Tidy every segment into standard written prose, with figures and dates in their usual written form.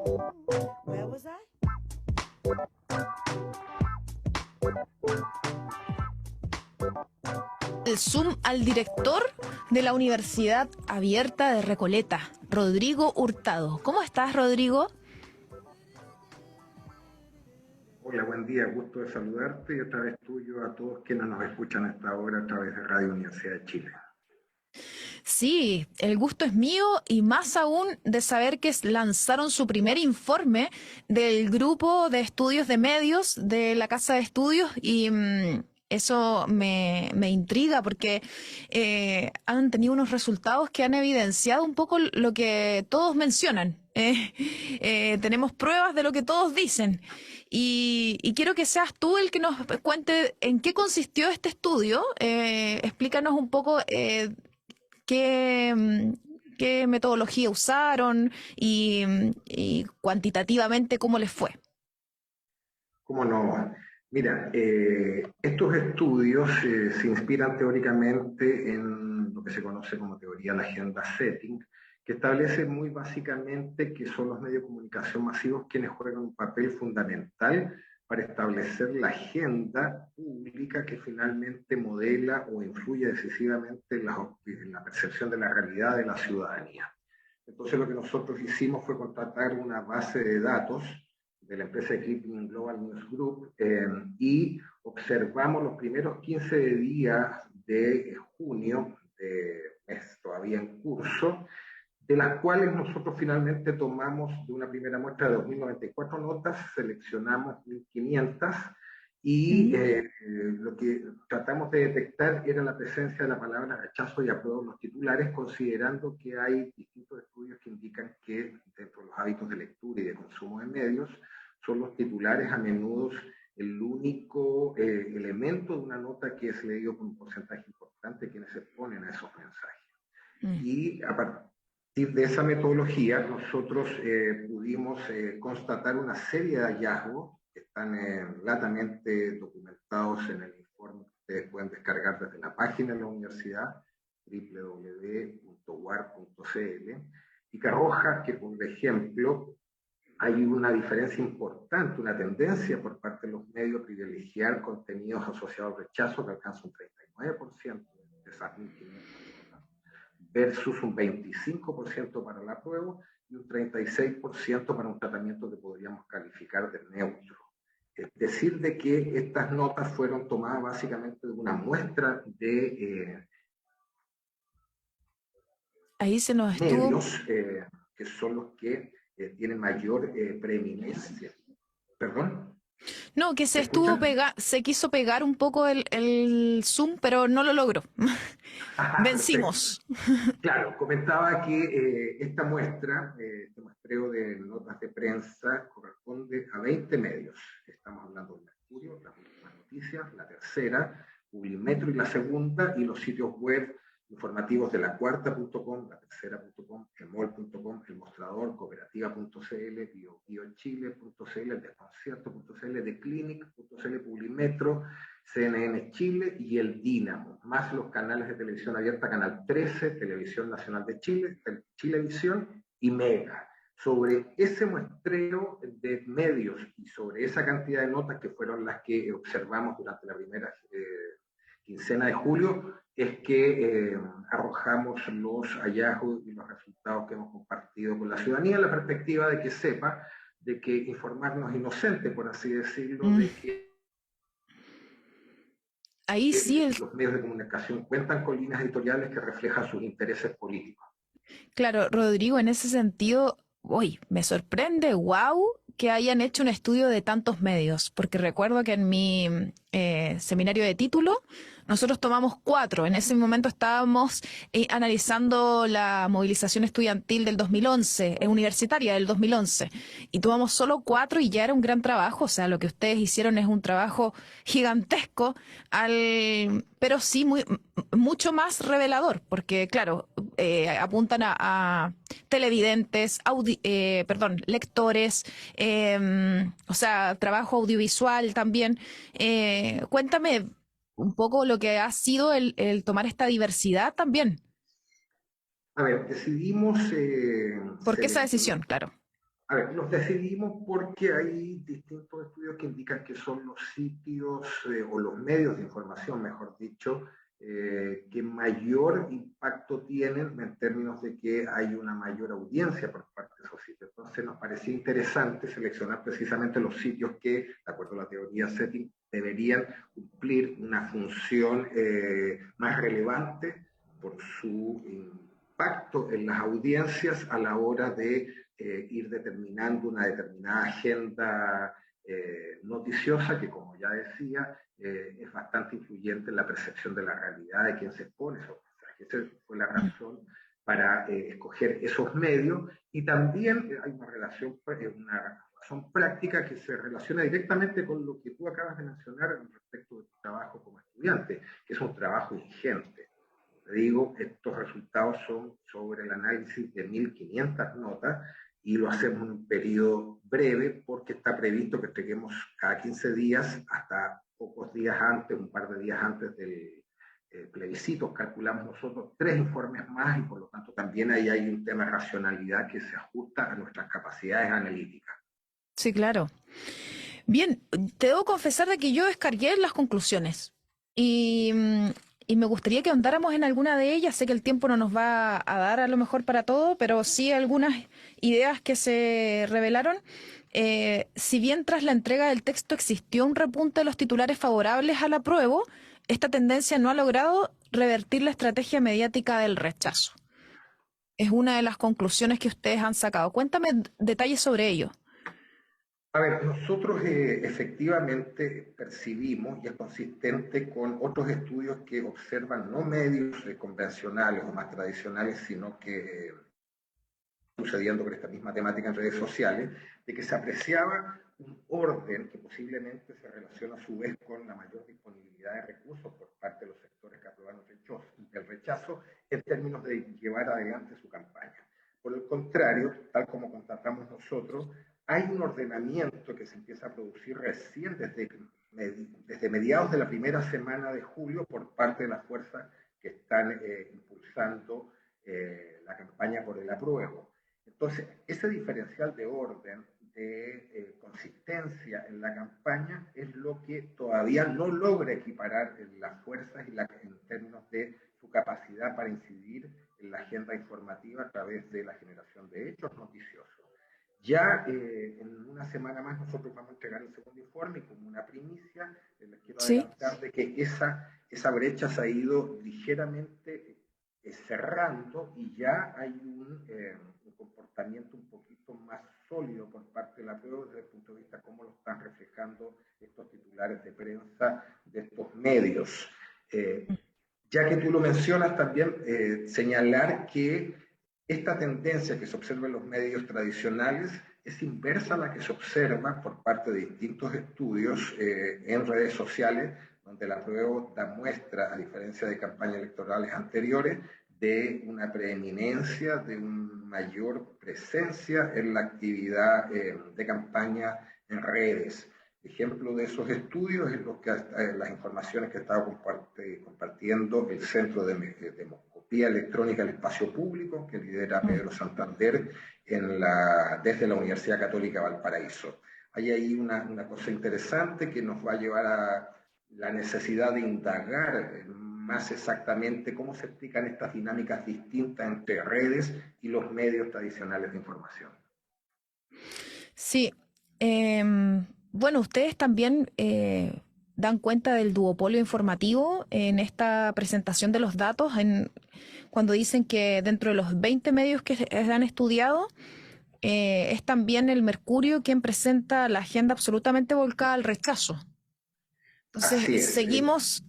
Where was I? El Zoom al director de la Universidad Abierta de Recoleta, Rodrigo Hurtado. ¿Cómo estás, Rodrigo? Hola, buen día, gusto de saludarte y otra vez tuyo a todos quienes nos escuchan a esta hora a través de Radio Universidad de Chile. Sí, el gusto es mío y más aún de saber que lanzaron su primer informe del grupo de estudios de medios de la Casa de Estudios y eso me intriga porque han tenido unos resultados que han evidenciado un poco lo que todos mencionan. Tenemos pruebas de lo que todos dicen y quiero que seas tú el que nos cuente en qué consistió este estudio. Explícanos un poco qué metodología usaron y cuantitativamente cómo les fue. ¿Cómo no? Mira, estos estudios se inspiran teóricamente en lo que se conoce como teoría de la agenda setting, que establece muy básicamente que son los medios de comunicación masivos quienes juegan un papel fundamental para establecer la agenda pública que finalmente modela o influye decisivamente en la percepción de la realidad de la ciudadanía. Entonces lo que nosotros hicimos fue contratar una base de datos de la empresa Eclipse Global News Group y observamos los primeros 15 días de junio, de mes todavía en curso, de las cuales nosotros finalmente tomamos de una primera muestra de 2.094 notas, seleccionamos 1.500 y lo que tratamos de detectar era la presencia de la palabra rechazo y apruebo en los titulares, considerando que hay distintos estudios que indican que dentro de los hábitos de lectura y de consumo de medios son los titulares a menudo el único elemento de una nota que es leído con un porcentaje importante de quienes se exponen a esos mensajes. Y a partir de esa metodología nosotros pudimos constatar una serie de hallazgos que están latamente documentados en el informe que ustedes pueden descargar desde la página de la universidad www.uar.cl y que arroja que, por ejemplo, hay una diferencia importante, una tendencia por parte de los medios a privilegiar contenidos asociados al rechazo que alcanza un 39% de esas 1.500 versus un 25% para el apruebo y un 36% para un tratamiento que podríamos calificar de neutro. Es decir, de que estas notas fueron tomadas básicamente de una muestra de Ahí se nos estuvo... medios que son los que tienen mayor preeminencia. ¿Perdón? No, que se quiso pegar un poco el Zoom, pero no lo logró. Vencimos. Claro, comentaba que esta muestra, este muestreo de notas de prensa, corresponde a 20 medios. Estamos hablando de Mercurio, las últimas noticias, la tercera, Publimetro y la segunda, y los sitios web informativos de la cuarta.com, la tercera.com, emol.com, el mostrador, cooperativa.cl, biochile.cl, el desconcierto.cl, declinic.cl, Publimetro, CNN Chile y el Dínamo, más los canales de televisión abierta, Canal 13, Televisión Nacional de Chile, Chilevisión y Mega. Sobre ese muestreo de medios y sobre esa cantidad de notas que fueron las que observamos durante la primera quincena de julio, es que arrojamos los hallazgos y los resultados que hemos compartido con la ciudadanía en la perspectiva de que sepa de que informarnos inocente, por así decirlo, de que ahí sí los medios de comunicación cuentan con líneas editoriales que reflejan sus intereses políticos. Claro, Rodrigo, en ese sentido, uy, me sorprende, wow, que hayan hecho un estudio de tantos medios, porque recuerdo que en mi seminario de título nosotros tomamos 4. En ese momento estábamos analizando la movilización estudiantil del 2011, universitaria del 2011, y tomamos solo 4 y ya era un gran trabajo. O sea, lo que ustedes hicieron es un trabajo gigantesco, pero sí mucho más revelador, porque claro, apuntan a televidentes, lectores, o sea, trabajo audiovisual también. Cuéntame un poco lo que ha sido el tomar esta diversidad también. A ver, decidimos... ¿Por qué esa decisión? Claro. A ver, los decidimos porque hay distintos estudios que indican que son los sitios o los medios de información, mejor dicho, que mayor impacto tienen en términos de que hay una mayor audiencia por parte de esos sitios. Entonces nos parecía interesante seleccionar precisamente los sitios que, de acuerdo a la teoría setting, deberían cumplir una función más relevante por su impacto en las audiencias a la hora de ir determinando una determinada agenda noticiosa que, como ya decía, es bastante influyente en la percepción de la realidad de quien se expone a esos mensajes. Esa fue la razón para escoger esos medios, y también hay una razón práctica que se relaciona directamente con lo que tú acabas de mencionar respecto de tu trabajo como estudiante, que es un trabajo ingente. Te digo, estos resultados son sobre el análisis de 1.500 notas y lo hacemos en un periodo breve porque está previsto que entreguemos cada 15 días hasta pocos días antes, un par de días antes del plebiscito. Calculamos nosotros 3 informes más y por lo tanto también ahí hay un tema de racionalidad que se ajusta a nuestras capacidades analíticas. Sí, claro. Bien, te debo confesar de que yo descargué las conclusiones y, y me gustaría que ahondáramos en alguna de ellas. Sé que el tiempo no nos va a dar a lo mejor para todo, pero sí algunas ideas que se revelaron. Si bien tras la entrega del texto existió un repunte de los titulares favorables al apruebo, esta tendencia no ha logrado revertir la estrategia mediática del rechazo. Es una de las conclusiones que ustedes han sacado. Cuéntame detalles sobre ello. A ver, nosotros efectivamente percibimos, y es consistente con otros estudios que observan no medios convencionales o más tradicionales, sino que sucediendo con esta misma temática en redes sociales, de que se apreciaba un orden que posiblemente se relaciona a su vez con la mayor disponibilidad de recursos por parte de los sectores que aprueban el rechazo en términos de llevar adelante su campaña. Por el contrario, tal como constatamos nosotros, hay un ordenamiento que se empieza a producir recién desde mediados de la primera semana de julio por parte de las fuerzas que están impulsando la campaña por el apruebo. Entonces, ese diferencial de orden, de consistencia en la campaña, es lo que todavía no logra equiparar en las fuerzas y en términos de su capacidad para incidir en la agenda informativa a través de la generación de hechos noticiosos. Ya en una semana más nosotros vamos a entregar el segundo informe y como una primicia les quiero Sí. adelantar de que esa brecha se ha ido ligeramente cerrando y ya hay un comportamiento un poquito más sólido por parte de la prueba desde el punto de vista de cómo lo están reflejando estos titulares de prensa de estos medios. Ya que tú lo mencionas, también señalar que esta tendencia que se observa en los medios tradicionales es inversa a la que se observa por parte de distintos estudios en redes sociales, donde la prueba da muestra, a diferencia de campañas electorales anteriores, de una preeminencia, de una mayor presencia en la actividad de campaña en redes. Ejemplo de esos estudios es las informaciones que estaba compartiendo el Centro de Demoscopía Electrónica del Espacio Público, que lidera Pedro Santander desde la Universidad Católica Valparaíso. Hay ahí una cosa interesante que nos va a llevar a la necesidad de indagar más exactamente cómo se explican estas dinámicas distintas entre redes y los medios tradicionales de información. Sí, bueno, ustedes también dan cuenta del duopolio informativo en esta presentación de los datos, cuando dicen que dentro de los 20 medios que han estudiado, es también el Mercurio quien presenta la agenda absolutamente volcada al rechazo. Así Entonces, es.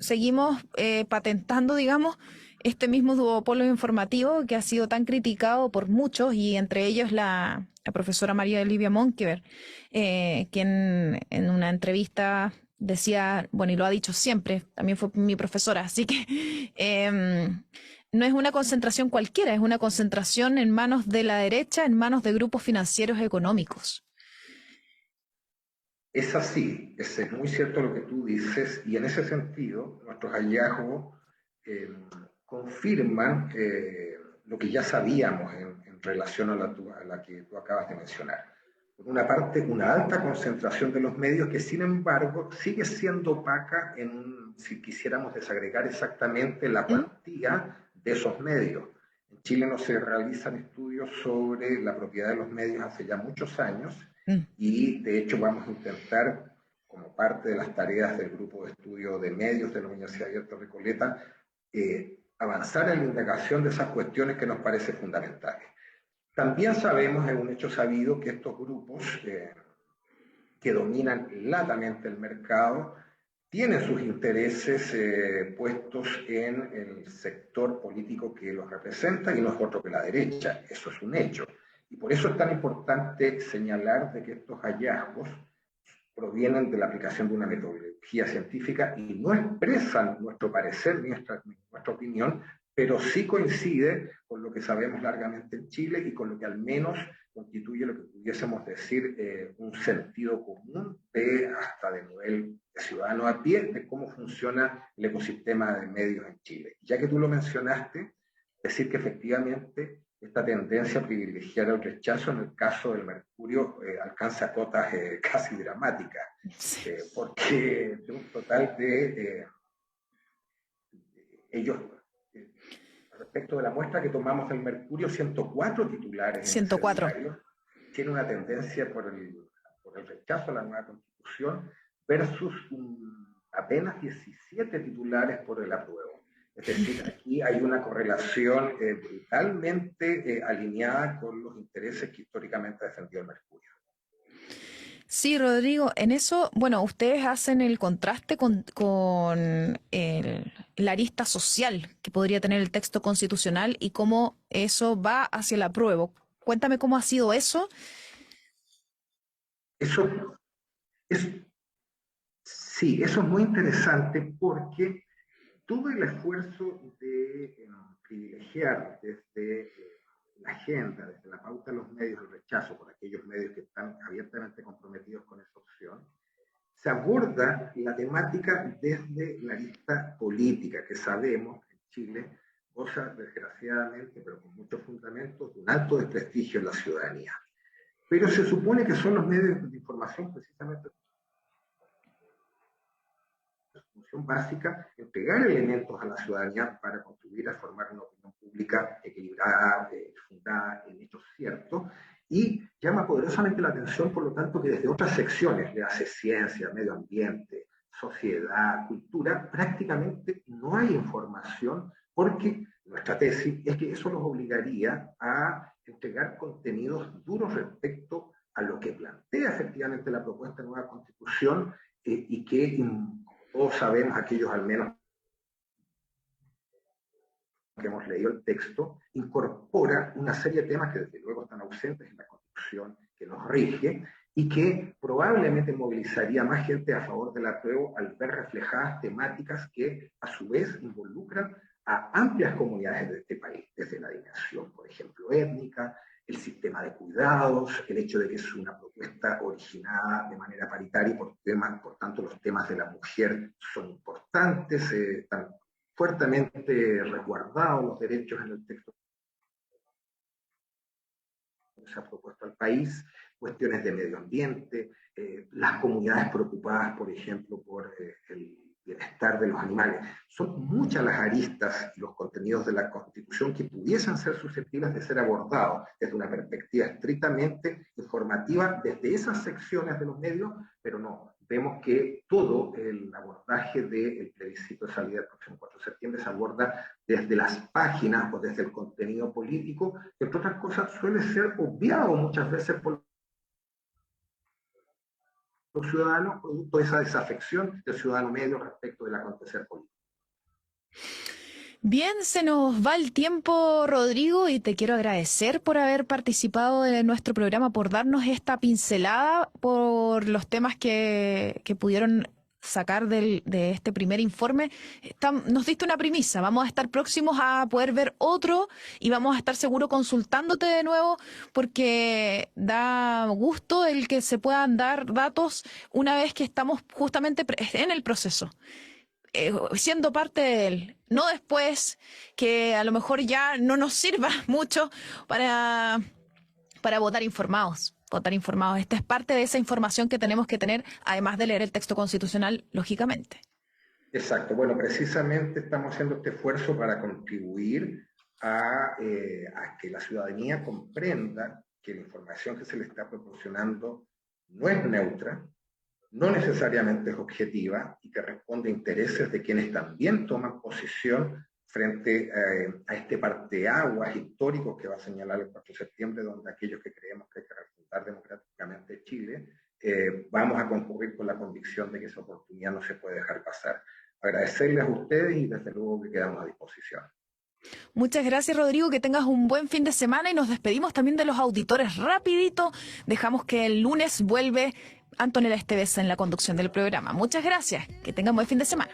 seguimos patentando, digamos, este mismo duopolio informativo que ha sido tan criticado por muchos, y entre ellos la profesora María Olivia Monkever, quien en una entrevista decía, bueno, y lo ha dicho siempre, también fue mi profesora, así que no es una concentración cualquiera, es una concentración en manos de la derecha, en manos de grupos financieros económicos. Es así, es muy cierto lo que tú dices, y en ese sentido, nuestros hallazgos confirman lo que ya sabíamos en relación a la que tú acabas de mencionar. por una parte, una alta concentración de los medios que, sin embargo, sigue siendo opaca si quisiéramos desagregar exactamente la ¿Mm? cuantía de esos medios. En Chile no se realizan estudios sobre la propiedad de los medios hace ya muchos años Mm. y, de hecho, vamos a intentar, como parte de las tareas del grupo de estudio de medios de la Universidad Abierta de Recoleta, avanzar en la indagación de esas cuestiones que nos parecen fundamentales. También sabemos, es un hecho sabido, que estos grupos que dominan latamente el mercado tienen sus intereses puestos en el sector político que los representa y no es otro que la derecha. Eso es un hecho. Y por eso es tan importante señalar de que estos hallazgos provienen de la aplicación de una metodología científica y no expresan nuestro parecer ni nuestra opinión, pero sí coincide con lo que sabemos largamente en Chile y con lo que al menos constituye lo que pudiésemos decir un sentido común hasta de nivel de ciudadano a pie de cómo funciona el ecosistema de medios en Chile. Ya que tú lo mencionaste, decir que efectivamente esta tendencia a privilegiar el rechazo en el caso del mercurio alcanza cotas casi dramáticas, Sí. porque de un total de ellos, respecto de la muestra que tomamos del mercurio, 104 titulares en ese 104. diario tiene una tendencia por el rechazo a la nueva constitución versus apenas 17 titulares por el apruebo. Es decir, aquí hay una correlación brutalmente alineada con los intereses que históricamente ha defendido el mercurio. Sí, Rodrigo, en eso, bueno, ustedes hacen el contraste con la arista social que podría tener el texto constitucional y cómo eso va hacia el apruebo. Cuéntame cómo ha sido eso. Eso es, sí, eso es muy interesante porque todo el esfuerzo de privilegiar desde la agenda, desde la pauta de los medios, el rechazo por aquellos medios que están abiertamente comprometidos con esa opción, se aborda la temática desde la lista política, que sabemos que en Chile goza desgraciadamente, pero con muchos fundamentos, de un alto desprestigio en la ciudadanía. Pero se supone que son los medios de información precisamente función básica, entregar elementos a la ciudadanía para contribuir a formar una opinión pública equilibrada, fundada en hechos ciertos, y llama poderosamente la atención, por lo tanto, que desde otras secciones, de hace ciencia, medio ambiente, sociedad, cultura, prácticamente no hay información, porque nuestra tesis es que eso los obligaría a entregar contenidos duros respecto a lo que plantea efectivamente la propuesta de nueva constitución y que todos sabemos, aquellos al menos que hemos leído el texto, incorpora una serie de temas que desde luego están ausentes en la Constitución que nos rige y que probablemente movilizaría más gente a favor del apruebo al ver reflejadas temáticas que a su vez involucran a amplias comunidades de este país, desde la dimensión, por ejemplo, étnica, el sistema de cuidados, el hecho de que es una propuesta originada de manera paritaria y por tanto los temas de la mujer son importantes, están fuertemente resguardados los derechos en el texto que se ha propuesto al país, cuestiones de medio ambiente, las comunidades preocupadas, por ejemplo, por el bienestar de los animales. Son muchas las aristas y los contenidos de la Constitución que pudiesen ser susceptibles de ser abordados desde una perspectiva estrictamente informativa desde esas secciones de los medios, pero no. Vemos que todo el abordaje del plebiscito de salida del próximo 4 de septiembre se aborda desde las páginas o desde el contenido político, que entre otras cosas suele ser obviado muchas veces por los ciudadanos, producto de esa desafección del ciudadano medio respecto del acontecer político. Bien, se nos va el tiempo, Rodrigo, y te quiero agradecer por haber participado de nuestro programa, por darnos esta pincelada por los temas que pudieron sacar de este primer informe. Nos diste una premisa, vamos a estar próximos a poder ver otro y vamos a estar seguro consultándote de nuevo porque da gusto el que se puedan dar datos una vez que estamos justamente en el proceso. Siendo parte de él, no después que a lo mejor ya no nos sirva mucho para votar informados. votar informados. Esta es parte de esa información que tenemos que tener, además de leer el texto constitucional, lógicamente. Exacto. Bueno, precisamente estamos haciendo este esfuerzo para contribuir a que la ciudadanía comprenda que la información que se le está proporcionando no es neutra, no necesariamente es objetiva y que responde a intereses de quienes también toman posición frente a este parteaguas histórico que va a señalar el 4 de septiembre, donde aquellos que creemos que hay que refundar democráticamente Chile, vamos a concurrir con la convicción de que esa oportunidad no se puede dejar pasar. Agradecerles a ustedes y desde luego que quedamos a disposición. Muchas gracias, Rodrigo, que tengas un buen fin de semana y nos despedimos también de los auditores rapidito. Dejamos que el lunes vuelve Antonella Esteves en la conducción del programa. Muchas gracias, que tengan buen fin de semana.